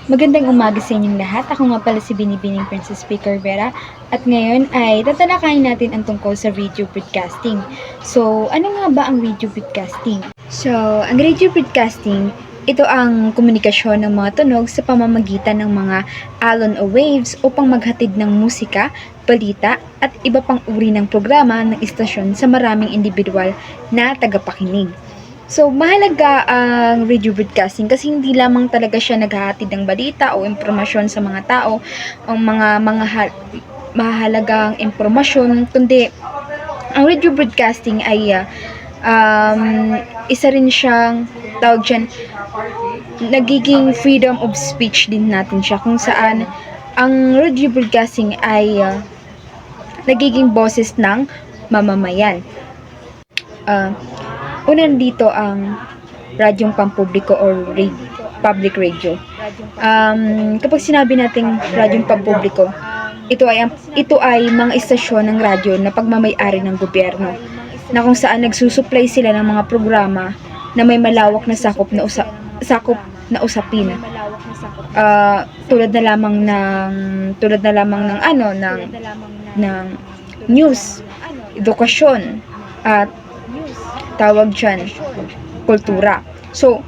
Magandang umaga sa inyong lahat. Ako nga pala si Binibining Princess Speaker Vera at ngayon ay tatalakayin natin ang tungkol sa radio broadcasting. So, ano nga ba ang radio broadcasting? So, ang radio broadcasting, ito ang komunikasyon ng mga tunog sa pamamagitan ng mga alon o waves upang maghatid ng musika, balita at iba pang uri ng programa ng istasyon sa maraming individual na tagapakinig. So, mahalaga ang radio broadcasting kasi hindi lamang talaga siya naghahatid ng balita o impormasyon sa mga tao o mga mahalagang impormasyon, kundi ang radio broadcasting ay isa rin siyang tawag dyan, nagiging freedom of speech din natin siya kung saan ang radio broadcasting ay nagiging boses ng mamamayan. Una dito ang radyong pampubliko or public radio. Kapag sinabi nating radyong pampubliko, ito ay mga istasyon ng radyo na pagmamay-ari ng gobyerno na kung saan nagsusupply sila ng mga programa na may malawak na sakop na usapin. Tulad na lamang ng news, edukasyon at tawag dyan, kultura. So,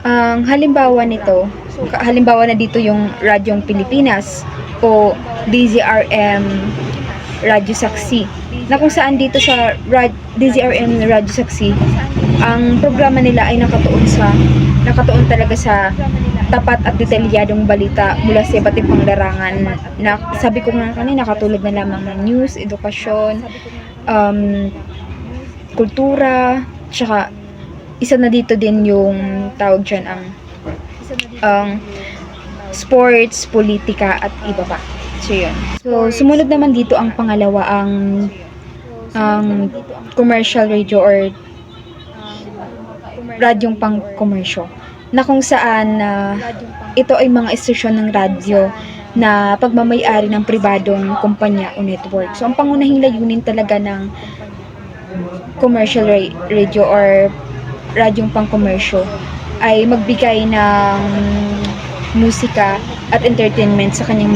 ang halimbawa na dito yung Radyong Pilipinas o DZRM Radyo Saksi, na kung saan dito sa DZRM Radyo Saksi, ang programa nila ay nakatuon talaga sa tapat at detalyadong balita mula sa iba't ibang larangan na sabi ko nga kanina, katulad na lamang ng news, edukasyon, kultura, tsaka isa na dito din yung tawag dyan ang sports, politika at iba pa. So yun. So sumunod naman dito ang pangalawa, ang commercial radio or radyong pang-komersyo, na kung saan ito ay mga istasyon ng radyo na pagmamay-ari ng pribadong kumpanya o network. So ang pangunahing layunin talaga ng commercial radio or radyong pang-komersyo ay magbigay ng musika at entertainment sa kanilang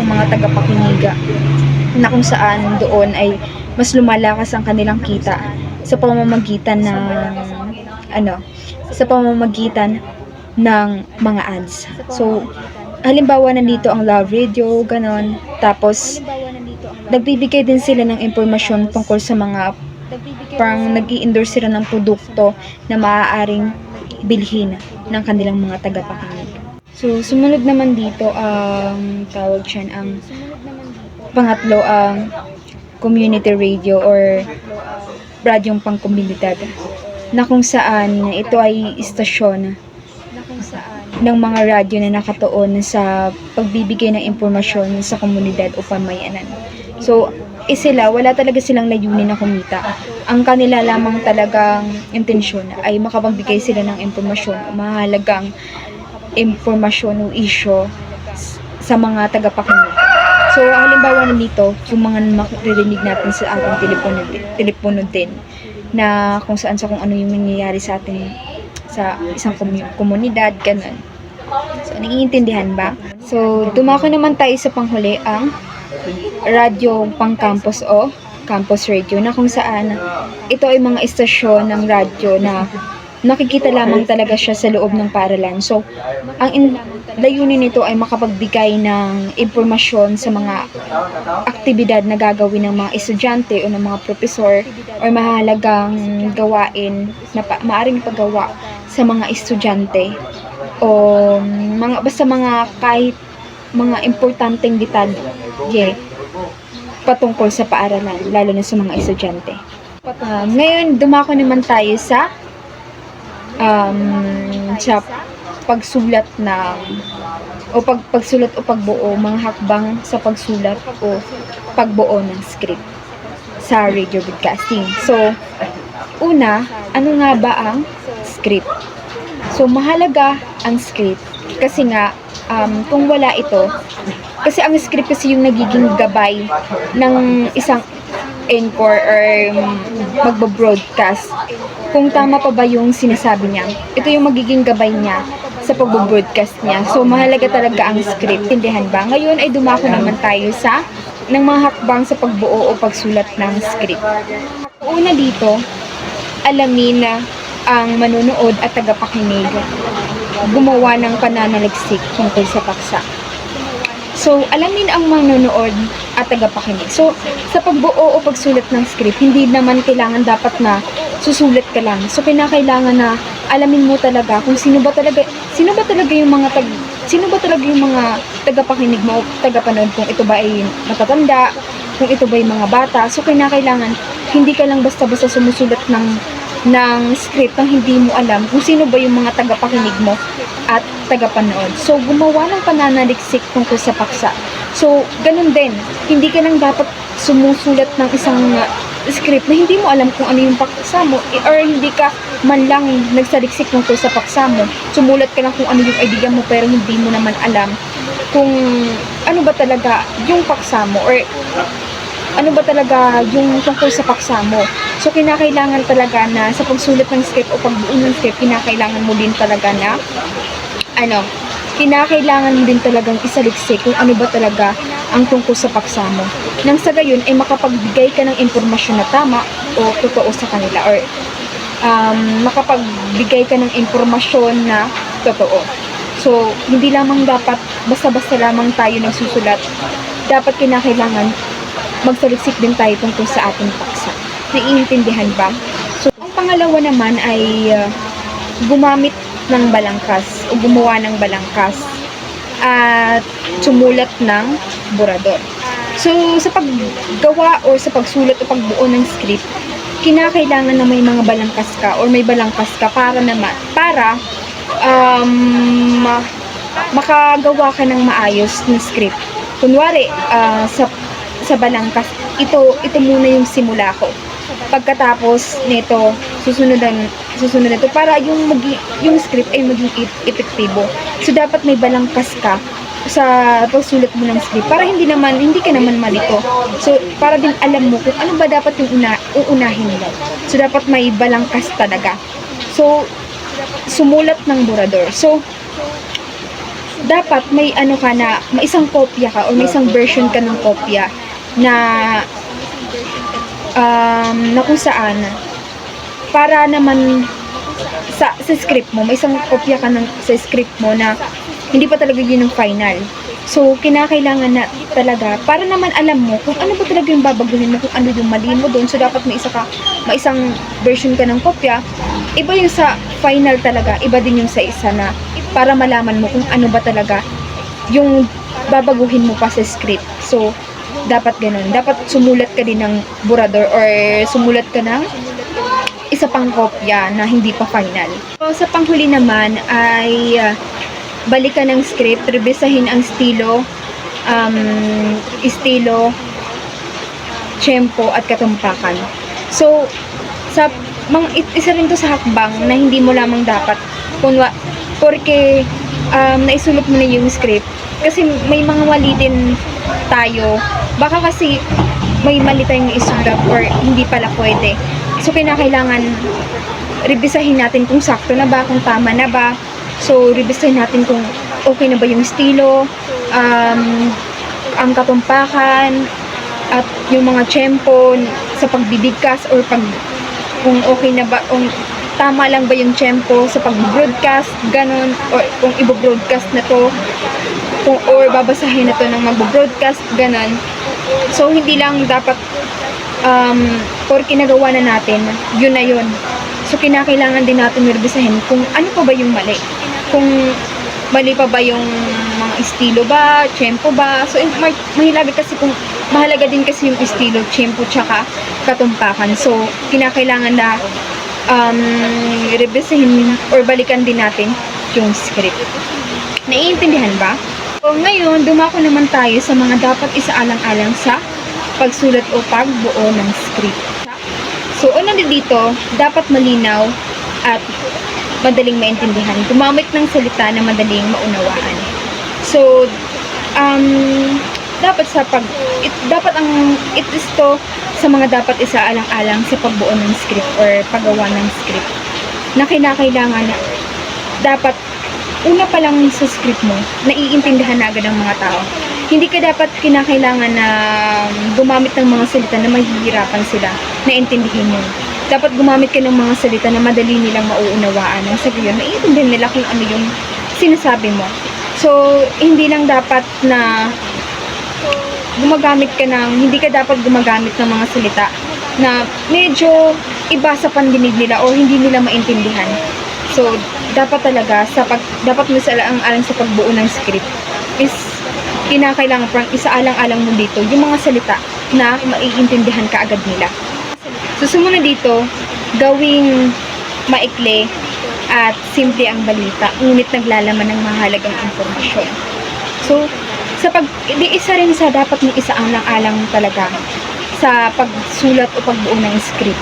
mga tagapakinig, na kung saan doon ay mas lumalakas ang kanilang kita sa pamamagitan ng mga ads. So halimbawa nandito ang Love Radio, ganon. Tapos nagbibigay din sila ng impormasyon tungkol sa mga parang nag-i-endorse sila ng produkto na maaaring bilhin ng kanilang mga tagapakinig. So, sumunod naman dito ang tawag dyan, ang pangatlo, ang community radio or radyong pang-komunidad, na kung saan ito ay istasyon ng mga radyo na nakatuon sa pagbibigay ng impormasyon sa komunidad o pamayanan. So, wala talaga silang layunin na kumita. Ang kanila lamang talagang intensyon ay makapagbigay sila ng impormasyon o mahalagang impormasyon o issue sa mga tagapakinig. So, halimbawa na dito, yung mga maririnig natin sa ating telepono din, na kung ano yung nangyayari sa atin sa isang komunidad, ganun. So, naiintindihan ba? So, dumako naman tayo sa panghuli, ang radyo pang-campus o campus radio, na kung saan ito ay mga istasyon ng radyo na nakikita lamang talaga siya sa loob ng paaralan. So, ang layunin nito ay makapagbigay ng impormasyon sa mga aktibidad na gagawin ng mga estudyante o ng mga profesor o mahalagang gawain na maaring paggawa sa mga estudyante o kahit mga importanteng detalye patungkol sa paaralan, lalo na sa mga estudyante. Ngayon, dumako naman tayo sa pagsulat pagsulat o pagbuo, mga hakbang sa pagsulat o pagbuo ng script sa radio broadcasting. So, una, ano nga ba ang script? So, mahalaga ang script kasi nga, kung wala ito, kasi ang script kasi yung nagiging gabay ng isang anchor or magbo-broadcast kung tama pa ba yung sinasabi niya. Ito yung magiging gabay niya sa pag-broadcast niya. So, mahalaga talaga ang script. Tindihan ba? Ngayon ay dumako naman tayo sa ng mga hakbang sa pagbuo o pagsulat ng script. Una dito, alamin na ang manonood at tagapakinig gumawa ng pananaliksik tungkol sa paksa. So, alamin ang manonood at tagapakinig. So, sa pagbuo o pagsulat ng script, hindi naman kailangan dapat na susulat ka lang. So, kinakailangan na alamin mo talaga kung sino ba talaga yung mga tagapakinig mo o tagapanood, kung ito ba ay matatanda, kung ito ba ay mga bata. So, kinakailangan hindi ka lang basta-basta sumusulat ng script nang hindi mo alam kung sino ba yung mga tagapakinig mo at tagapanood. So, gumawa ng pananaliksik tungkol sa paksa. So, ganun din. Hindi ka lang dapat sumusulat ng isang script na hindi mo alam kung ano yung paksa mo, or hindi ka man lang nagsaliksik tungkol sa paksa mo. Sumulat ka lang kung ano yung idea mo, pero hindi mo naman alam kung ano ba talaga yung paksa mo, or ano ba talaga yung tungkol sa paksa mo. So, kinakailangan talaga na sa pagsulat ng script o pagbuo ng script, kinakailangan mo din talaga na kinakailangan mo din talagang isaliksik kung ano ba talaga ang tungkol sa paksa mo. Nang sa gayon ay makapagbigay ka ng impormasyon na tama o totoo sa kanila, or makapagbigay ka ng impormasyon na totoo. So, hindi lamang dapat basta-basta lamang tayo nagsusulat. Dapat kinakailangan magsaliksik din tayo tungkol sa ating paksa. Naiintindihan ba? So, ang pangalawa naman ay gumamit ng balangkas o gumawa ng balangkas at sumulat ng borador. So, sa paggawa o sa pagsulat o pagbuo ng script, kinakailangan na may mga balangkas ka or may balangkas ka para makagawa ka ng maayos ng script. Kunwari, sa balangkas, ito muna yung simula ko. Pagkatapos nito, susunod ito para yung script ay maging epektibo. So, dapat may balangkas ka sa pagsulat mo ng script para hindi ka naman malito. So, para din alam mo kung ano ba dapat yung uunahin mo. So, dapat may balangkas talaga. So, sumulat ng borador. So, dapat may may isang kopya ka o may isang version ka ng kopya na kung saan para naman sa script mo, may isang kopya ka sa script mo na hindi pa talaga yun yung final. So, kinakailangan na talaga para naman alam mo kung ano ba talaga yung babaguhin mo, kung ano yung mali mo doon. So, dapat may isang version ka ng kopya. Iba yung sa final talaga, iba din yung sa isa na para malaman mo kung ano ba talaga yung babaguhin mo pa sa script. So, dapat ganun. Dapat sumulat ka din ng borador or sumulat ka ng isa pang kopya na hindi pa final. So, sa panghuli naman ay balikan ng script, revisahin ang estilo, tempo at katumpakan. So, isa rin to sa hakbang na hindi mo lamang dapat porque naisulat mo na yung script, kasi may mga mali din tayo, baka kasi may mali tayong isulat or hindi pala pwede. So, kinakailangan revisahin natin kung sakto na ba, kung tama na ba. So, revisahin natin kung okay na ba yung estilo, ang katumpakan, at yung mga tempo sa pagbibigkas or kung okay na ba, kung tama lang ba yung tempo sa pag-broadcast, ganun, or kung i-broadcast na to, or babasahin na to ng mag-broadcast, ganun. So, hindi lang dapat porque nagawa na natin, yun na yun. So, kinakailangan din natin revisahin kung ano pa ba yung mali. Kung mali pa ba yung mga estilo ba, tempo ba. So, mahalaga din kasi yung estilo, tempo, tsaka katumpakan. So, kinakailangan na revisahin or balikan din natin yung script. Naiintindihan ba? So, ngayon, dumako naman tayo sa mga dapat isaalang-alang sa pagsulat o pagbuo ng script. So, una dito, dapat malinaw at madaling maintindihan. Gumamit ng salita na madaling maunawaan. So, dapat it is to sa mga dapat isaalang-alang sa pagbuo ng script or paggawa ng script na kinakailangan na dapat una pa lang sa script mo, naiintindihan na agad ng mga tao. Hindi ka dapat kinakailangan na gumamit ng mga salita na mahihirapan sila na intindihin mo. Dapat gumamit ka ng mga salita na madali nilang mauunawaan. Nang sa gayon, naiintindihan nila kung ano yung sinasabi mo. So, hindi lang dapat na hindi ka dapat gumagamit ng mga salita na medyo iba sa pandinig nila o hindi nila maintindihan. So, dapat talaga, dapat mo alang sa pagbuo ng script is kinakailangan parang isaalang-alang mo dito yung mga salita na maiintindihan ka agad nila. So, sumunod dito, gawing maikli at simple ang balita, ngunit naglalaman ng mahalagang impormasyon. So, isa rin sa dapat mong isaalang-alang talaga sa pagsulat o pagbuo ng script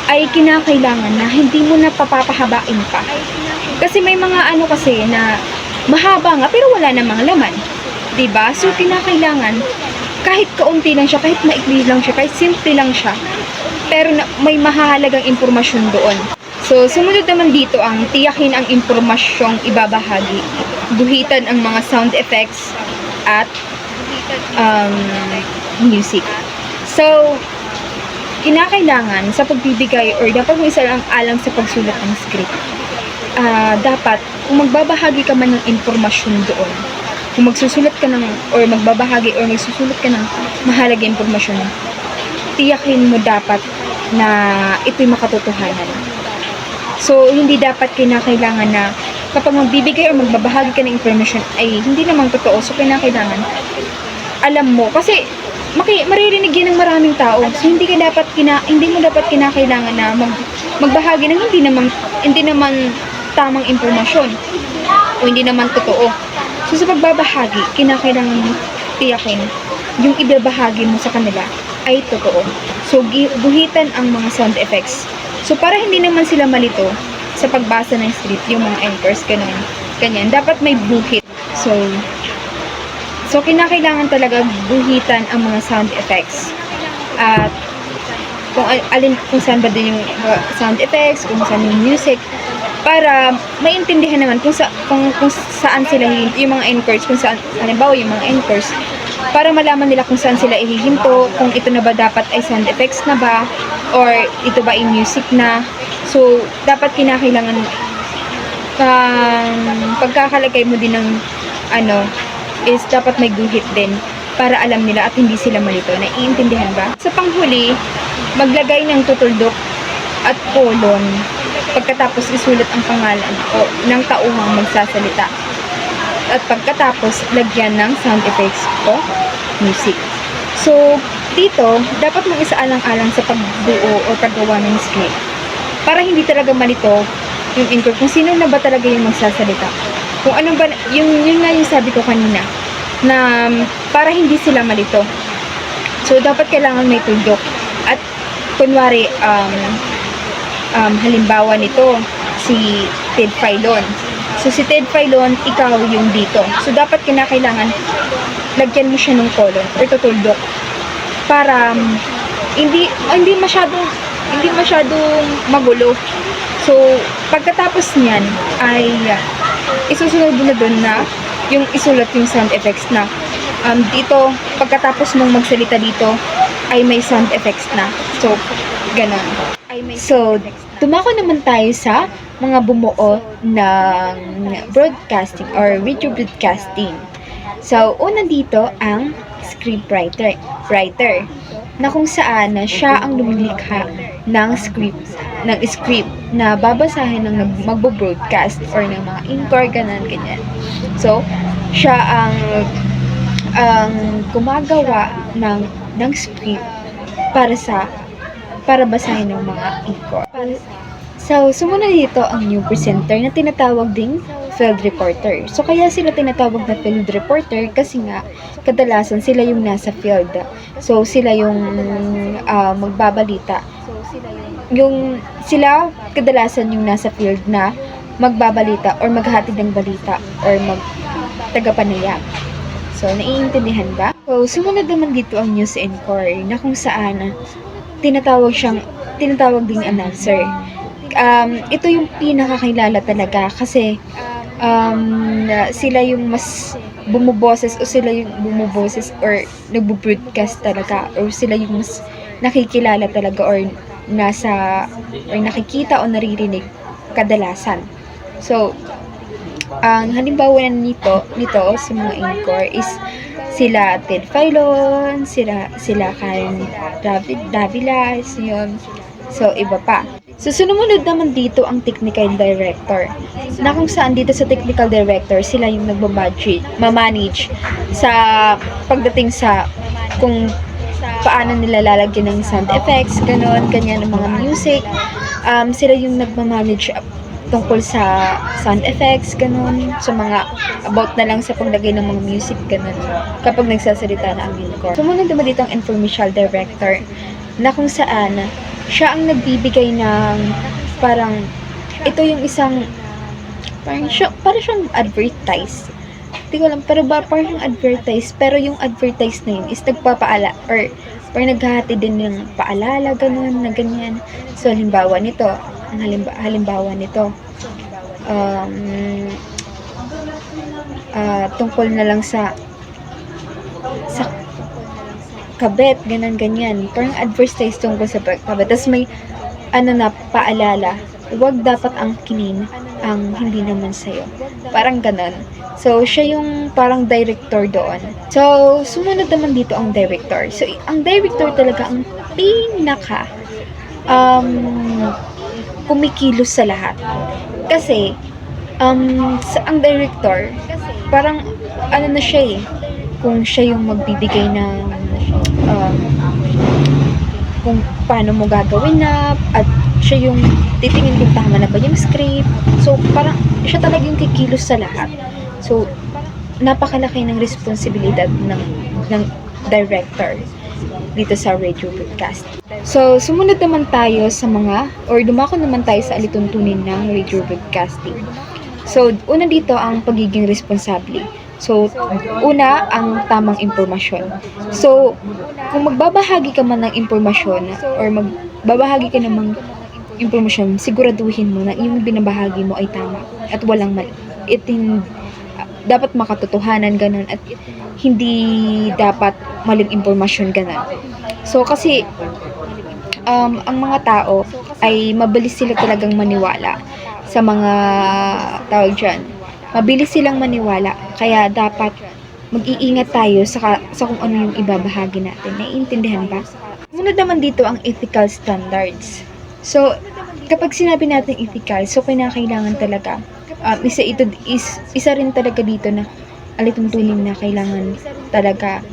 ay kinakailangan na hindi mo na papapahabain pa. Kasi may mga kasi na mahaba nga pero wala namang laman. 'Di ba? So kinakailangan kahit kaunti lang siya, kahit maikli lang siya, kahit simple lang siya, pero may mahahalagang impormasyon doon. So sumunod naman dito ang tiyakin ang impormasyong ibabahagi. Guhitan ang mga sound effects at music. So kinakailangan sa pagbibigay or dapat mo isaalang-alang sa pagsulat ng script. Dapat kung magbabahagi ka man ng impormasyon doon, kung magsusulat ka or magbabahagi or magsusulat ka ng mahalagang impormasyon, tiyakin mo dapat na ito'y makatotohanan. So, hindi dapat kinakailangan na kapag magbibigay or magbabahagi ka ng information ay hindi namang totoo. So, kinakailangan alam mo. Kasi, maririnig yan ng maraming tao. So, hindi mo dapat kinakailangan na magbahagi ng hindi naman tamang impormasyon o hindi naman totoo. So, sa pagbabahagi, kinakailangan mo tiyakin yung ibabahagi mo sa kanila ay totoo. So, guhitan ang mga sound effects. So, para hindi naman sila malito sa pagbasa ng script, yung mga anchors, ganyan. Dapat may buhit. So, kinakailangan talaga guhitan ang mga sound effects. At kung saan ba din yung sound effects, kung saan yung music, para maintindihan naman kung saan sila yung mga anchors, kung saan, halimbawa yung mga anchors, para malaman nila kung saan sila ihihinto, kung ito na ba dapat ay sound effects na ba, or ito ba ay music na. So, dapat kinakailangan pagkakalagay mo din ng is dapat may guhit din para alam nila at hindi sila malito. Naiintindihan ba? Sa panghuli, maglagay ng tutuldok at kolon pagkatapos isulat ang pangalan o ng tauhang magsasalita. At pagkatapos, lagyan ng sound effects o music. So, dito, dapat mong isaalang-alang sa pagbuo o paggawa ng script. Para hindi talaga malito yung anchor, kung sino na ba talaga yung magsasalita. Kung ano ba, yun nga yung sabi ko kanina, na para hindi sila malito. So, dapat kailangan may tuldok. At, kunwari, halimbawa nito, si Ted Filon. So, si Ted Filon, ikaw yung dito. So, dapat kinakailangan, lagyan mo siya ng kolon or tutuldok para hindi masyadong magulo. So, pagkatapos niyan ay isusunod na doon na yung isulat yung sound effects na dito, pagkatapos mong magsalita dito ay may sound effects na. So, ganon. So, dumako naman tayo sa mga bumuo ng broadcasting or video broadcasting. So, una dito ang scriptwriter na kung saan siya ang lumilikha ng script na babasahin ng magbo-broadcast or ng mga anchor, ganyan. So, siya ang gumagawa ng script para basahin ng mga anchor. So, sumunod dito ang new presenter na tinatawag ding field reporter. So, kaya sila tinatawag na field reporter kasi nga, kadalasan sila yung nasa field. So, sila yung magbabalita. Sila kadalasan yung nasa field na magbabalita or maghatid ng balita or tagapanayam. So, naiintindihan ba? So, sumunod naman dito ang news anchor na kung saan tinatawag ding announcer. Ito yung pinakakilala talaga kasi sila yung mas bumuboses o sila yung bumuboses or nagbo-broadcast talaga or sila yung mas nakikilala talaga or nasa or nakikita o naririnig kadalasan. So, ang halimbawa nito sa mga anchor is sila Ted Filon, sila Karen Davila, yun. So, iba pa. So, sumunod naman dito ang technical director. Na kung saan dito sa technical director, sila yung ma-manage sa pagdating sa kung paano nila lalagyan ng sound effects, ganyan ang mga music. Sila yung nagmamanage tungkol sa sound effects, sa mga about na lang sa paglagay ng mga music, kapag nagsasalita na ang anchor. Sumunod naman dito ang informational director, na kung saan siya ang nagbibigay ng parang, ito yung isang, parang siyang advertise. Hindi ko alam, pero parang siyang advertise, pero yung advertise na yun is nagpapaala, or parang naghahati din ng paalala, na ganyan. So, halimbawa nito, tungkol na lang sa kabet, ganyan. Parang advertise tungkol sa kabet. Tapos may, paalala, huwag dapat angkinin ang hindi naman sa'yo. Parang ganon. So, siya yung parang director doon. So, sumunod naman dito ang director. So, ang director talaga ang pinaka kumikilos sa lahat. Kasi, ang director, parang, na siya kung siya yung magbibigay ng, kung paano mo gagawin na, at siya yung titingin kung tama na ba yung script. So, parang, siya talaga yung kikilos sa lahat. So, napakalaki ng responsibilidad ng director dito sa radio broadcast. So, sumunod naman tayo sa dumako naman tayo sa alituntunin ng radio broadcasting. So, una dito ang pagiging responsable. So, una, ang tamang impormasyon. So, kung magbabahagi ka man ng impormasyon or magbabahagi ka namang impormasyon, siguraduhin mo na yung binabahagi mo ay tama at walang mali. Dapat makatotohanan, ganun, at hindi dapat maling impormasyon, ganun. So, kasi, ang mga tao ay mabilis sila talagang maniwala sa mga tawag dyan. Mabilis silang maniwala, kaya dapat mag-iingat tayo sa kung ano yung ibabahagi natin. Naiintindihan ba? Munod naman dito ang ethical standards. So, kapag sinabi natin ethical, so kinakailangan talaga, isa rin talaga dito na alituntunin na kailangan talaga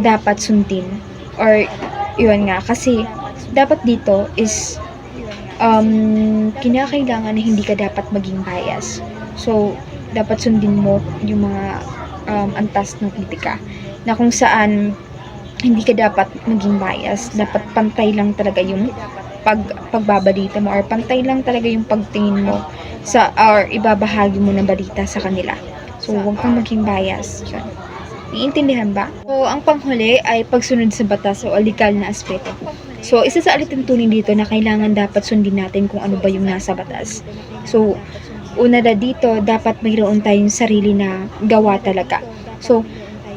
dapat sundin. Or, yun nga, kasi dapat dito is kinakailangan na hindi ka dapat maging bias. So, dapat sundin mo yung mga antas ng etika, na kung saan hindi ka dapat maging bias. Dapat pantay lang talaga yung pagbabalita mo, or pantay lang talaga yung pagtingin mo or ibabahagi mo ng balita sa kanila. So, huwag kang maging bias. Yun. Iintindihan ba? So, ang panghuli ay pagsunod sa batas o legal na aspeto. So, isa sa alituntunin dito na kailangan dapat sundin natin kung ano ba yung nasa batas. So, una na dito, dapat mayroon tayong sarili na gawa talaga. So,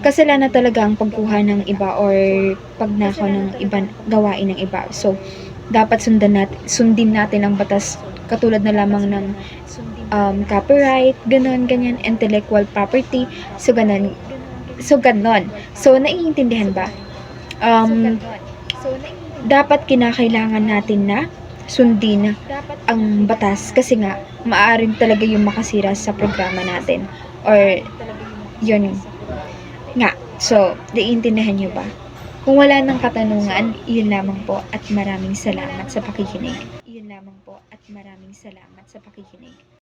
kasalanan talaga ang pagkuha ng iba or pagnakaw ng ibang gawain ng iba. So, dapat sundin natin ang batas, katulad na lamang ng copyright, ganyan, intellectual property. So, ganon. So, naiintindihan ba? Dapat kinakailangan natin na sundin ang batas, kasi nga maaaring talaga yung makasira sa programa natin, or yun nga. So, naiintindihan nyo ba? Kung wala nang katanungan, iyon lamang po, at maraming salamat sa pakikinig.